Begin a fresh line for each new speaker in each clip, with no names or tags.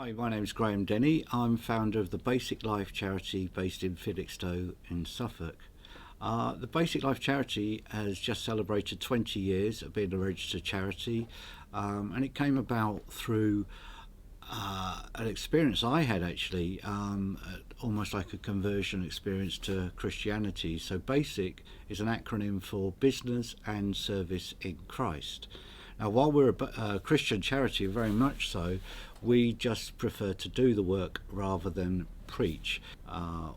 Hi, my name is Graham Denny. I'm founder of the Basic Life charity based in Felixstowe in Suffolk. The Basic Life charity has just celebrated 20 years of being a registered charity, and it came about through an experience I had actually, almost like a conversion experience to Christianity. So BASIC is an acronym for Business and Service in Christ. Now, while we're a Christian charity, very much so, we just prefer to do the work rather than preach.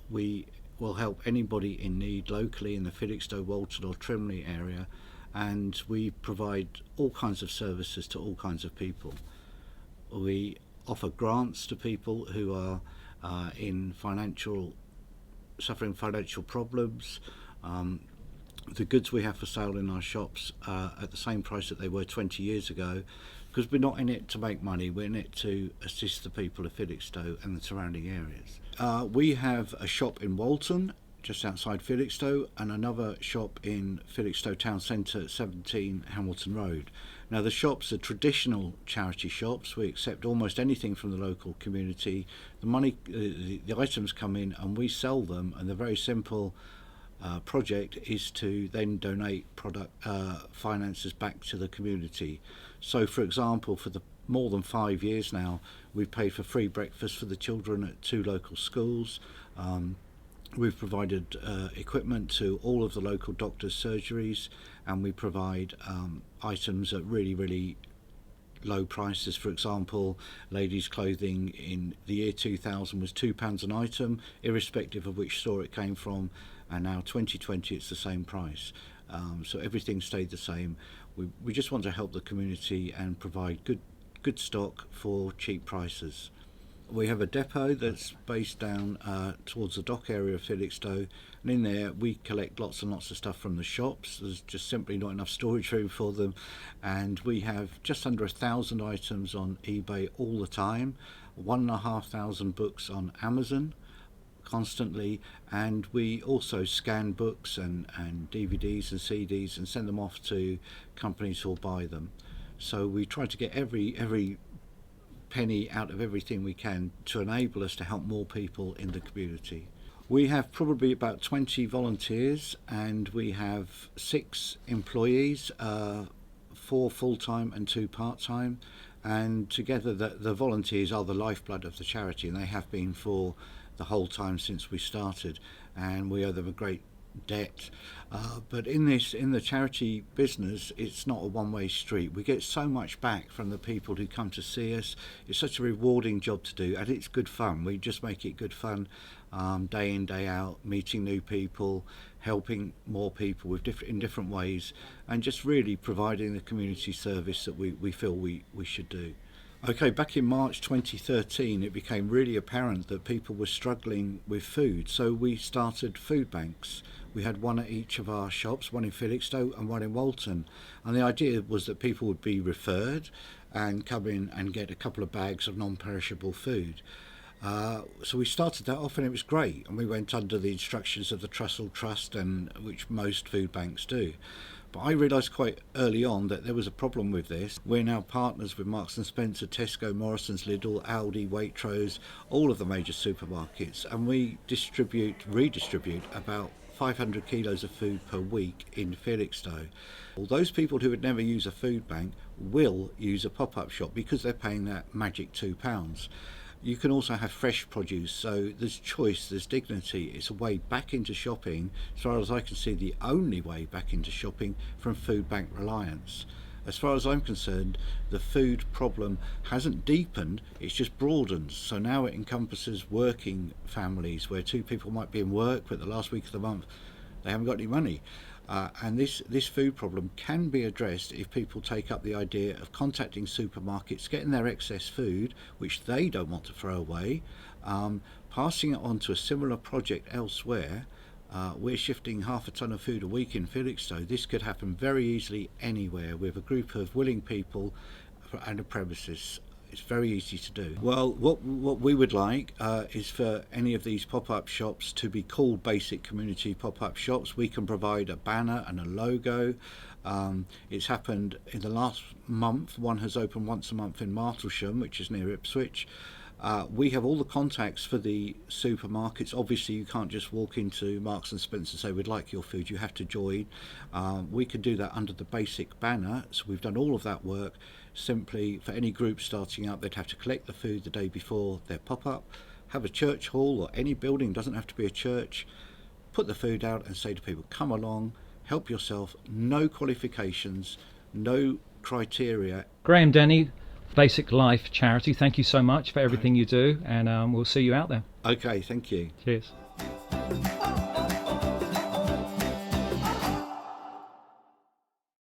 We will help anybody in need locally in the Felixstowe, Walton or Trimley area, and we provide all kinds of services to all kinds of people. We offer grants to people who are suffering financial problems. The goods we have for sale in our shops are at the same price that they were 20 years ago, because we're not in it to make money, we're in it to assist the people of Felixstowe and the surrounding areas. We have a shop in Walton, just outside Felixstowe, and another shop in Felixstowe Town Centre at 17 Hamilton Road. Now, the shops are traditional charity shops. We accept almost anything from the local community. The items come in and we sell them, and the very simple project is to then donate finances back to the community. So, for example, for the more than 5 years now, we've paid for free breakfast for the children at 2 local schools. We've provided equipment to all of the local doctors' surgeries, and we provide items at really, really low prices. For example, ladies' clothing in the year 2000 was £2 an item, irrespective of which store it came from, and now 2020 it's the same price. So everything stayed the same. We just want to help the community and provide good stock for cheap prices. We have a depot that's based down towards the dock area of Felixstowe, and in there we collect lots and lots of stuff from the shops. There's just simply not enough storage room for them, and we have just under 1,000 items on eBay all the time, 1,500 books on Amazon constantly, and we also scan books and DVDs and CDs and send them off to companies who'll buy them. So we try to get every penny out of everything we can to enable us to help more people in the community. We have probably about 20 volunteers, and we have 6 employees, 4 full-time and 2 part-time, and together the volunteers are the lifeblood of the charity, and they have been for the whole time since we started, and we owe them a great debt. But in the charity business, it's not a one-way street. We get so much back from the people who come to see us. It's such a rewarding job to do, and it's good fun. We just make it good fun, day in, day out, meeting new people, helping more people in different ways, and just really providing the community service that we feel we should do. Okay, back in March 2013, it became really apparent that people were struggling with food, so we started food banks. We had one at each of our shops, one in Felixstowe and one in Walton, and the idea was that people would be referred and come in and get a couple of bags of non-perishable food. So we started that off, and it was great, and we went under the instructions of the Trussell Trust, and which most food banks do. But I realised quite early on that there was a problem with this. We're now partners with Marks and Spencer, Tesco, Morrison's, Lidl, Aldi, Waitrose, all of the major supermarkets, and we redistribute about 500 kilos of food per week in Felixstowe. Well, those people who would never use a food bank will use a pop-up shop because they're paying that magic £2. You can also have fresh produce, so there's choice, there's dignity. It's a way back into shopping, as far as I can see, the only way back into shopping from food bank reliance. As far as I'm concerned, the food problem hasn't deepened, it's just broadened. So now it encompasses working families where 2 people might be in work, but the last week of the month they haven't got any money. And this food problem can be addressed if people take up the idea of contacting supermarkets, getting their excess food, which they don't want to throw away, passing it on to a similar project elsewhere. We're shifting 1/2 ton of food a week in Felixstowe. This could happen very easily anywhere with a group of willing people and a premises. It's very easy to do. Well, what we would like is for any of these pop-up shops to be called Basic Community Pop-Up Shops. We can provide a banner and a logo. It's happened in the last month. One has opened once a month in Martlesham, which is near Ipswich. We have all the contacts for the supermarkets. Obviously, you can't just walk into Marks and Spencer and say, we'd like your food. You have to join. We can do that under the basic banner. So we've done all of that work. Simply, for any group starting out, they'd have to collect the food the day before their pop-up, have a church hall or any building, doesn't have to be a church, put the food out and say to people, come along, help yourself, no qualifications, no criteria.
Graham Denny, Basic Life Charity, thank you so much for everything you do, and we'll see you out there.
Okay, thank you.
Cheers.